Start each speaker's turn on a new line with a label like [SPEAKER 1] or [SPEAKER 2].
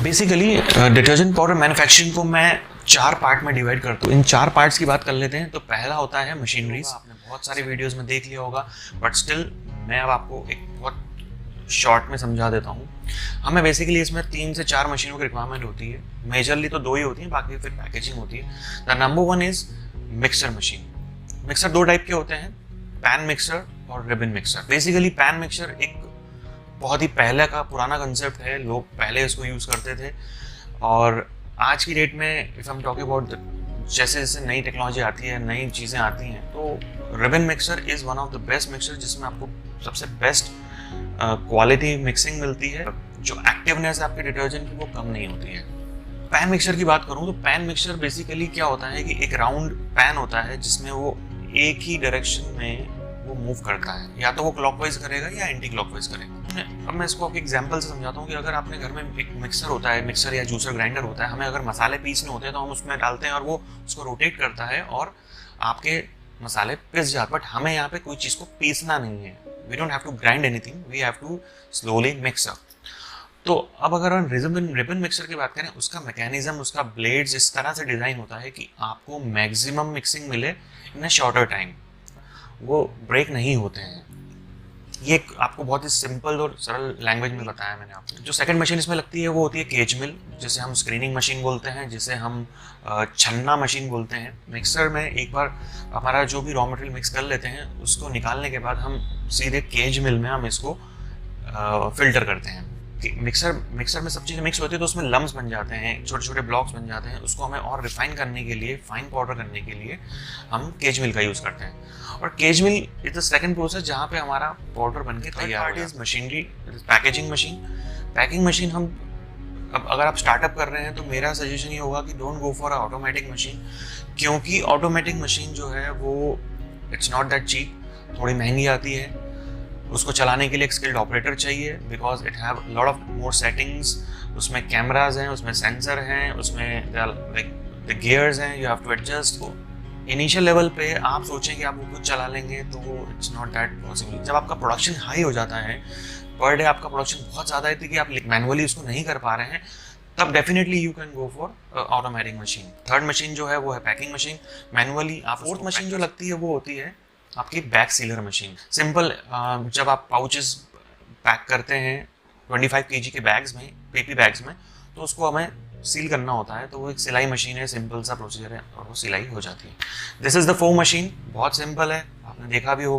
[SPEAKER 1] Basically detergent powder manufacturing को मैं 4 part में डिवाइड करता हूँ। इन 4 पार्ट्स की बात कर लेते हैं। तो पहला होता है मशीनरीज। आपने बहुत सारे वीडियोस में देख लिया होगा, बट स्टिल मैं अब आपको एक बहुत शॉर्ट में समझा देता हूँ। हमें बेसिकली इसमें 3 से 4 मशीनों की रिक्वायरमेंट होती है। मेजरली तो 2 ही होती हैं, बाकी फिर पैकेजिंग होती है। The number 1 is mixer machine. Mixer 2 type के होते हैं, पैन मिक्सर और ribbon mixer. Basically pan mixer एक बहुत ही पहले का पुराना कंसेप्ट है, लोग पहले इसको यूज़ करते थे। और आज की डेट में इफ़ हम टॉक अबाउट जैसे जैसे नई टेक्नोलॉजी आती है, नई चीज़ें आती हैं, तो ribbon mixer is one of the best mixer, जिसमें आपको सबसे बेस्ट क्वालिटी मिक्सिंग मिलती है। जो एक्टिवनेस है आपके डिटर्जेंट की वो कम नहीं होती है। पैन मिक्सर की बात करूँ तो पैन मिक्सर बेसिकली क्या होता है कि एक राउंड पैन होता है जिसमें वो एक ही डायरेक्शन में वो मूव करता है, या तो वो क्लॉकवाइज करेगा या एंटी क्लॉकवाइज करेगा। अब मैं इसको आपके एग्जांपल से समझाता हूँ कि अगर आपने घर में एक मिक्सर होता है, मिक्सर या जूसर ग्राइंडर होता है, हमें अगर मसाले पीसने होते हैं तो हम उसमें डालते हैं और वो उसको रोटेट करता है और आपके मसाले पिस जाते हैं। बट हमें यहाँ पे कोई चीज़ को पीसना नहीं है। We don't have to grind anything, we have to slowly mix up. तो अब अगर हम रिबन मिक्सर की बात करें, उसका मैकेनिज्म, उसका ब्लेड्स इस तरह से डिज़ाइन होता है कि आपको मैक्सिमम मिक्सिंग मिले इन अ शॉर्टर टाइम, वो ब्रेक नहीं होते हैं। ये आपको बहुत ही सिंपल और सरल लैंग्वेज में बताया मैंने आपको। जो सेकंड मशीन इसमें लगती है वो होती है केज मिल, जिसे हम स्क्रीनिंग मशीन बोलते हैं, जिसे हम छन्ना मशीन बोलते हैं। मिक्सर में एक बार हमारा जो भी रॉ मटेरियल मिक्स कर लेते हैं, उसको निकालने के बाद हम सीधे केज मिल में हम इसको फिल्टर करते हैं। मिक्सर में सब चीज़ें मिक्स होती है तो उसमें लम्स बन जाते हैं, छोटे छोटे ब्लॉक्स बन जाते हैं। उसको हमें और रिफाइन करने के लिए, फाइन पाउडर करने के लिए हम केज मिल का यूज़ करते हैं। और cage mill is the second process जहाँ पे हमारा पाउडर बन के तैयार है। Machinery packaging machine. Packing machine हम अब अगर आप स्टार्टअप कर रहे हैं तो मेरा सजेशन ये होगा कि don't go for automatic machine, क्योंकि ऑटोमेटिक मशीन जो है वो इट्स नॉट दैट चीप, थोड़ी महंगी आती है। उसको चलाने के लिए एक स्किल्ड ऑपरेटर चाहिए, because it have lot of more settings. उसमें कैमराज हैं, उसमें सेंसर हैं, उसमें द गियर्स हैं, you have to adjust. Initial level पे आप सोचें कि आप वो खुद चला लेंगे तो इट्स नॉट दैट पॉसिबल। जब आपका प्रोडक्शन हाई हो जाता है, पर डे आपका प्रोडक्शन बहुत ज़्यादा है कि आप मैनुअली उसको नहीं कर पा रहे हैं, तब definitely you can go for automatic machine. Third machine जो है वो है पैकिंग मशीन, मैनुअली। आप फोर्थ मशीन जो लगती है वो होती है आपकी बैग सीलर मशीन। सिंपल, जब आप पाउचेस पैक करते हैं 25 kg के बैग्स में, पीपी बैग्स में, तो उसको हमें सील करना होता है। तो वो एक सिलाई मशीन है, सिंपल सा प्रोसीजर है और वो सिलाई हो जाती है। This is the 4 machine. बहुत सिंपल है, आपने देखा भी होगा।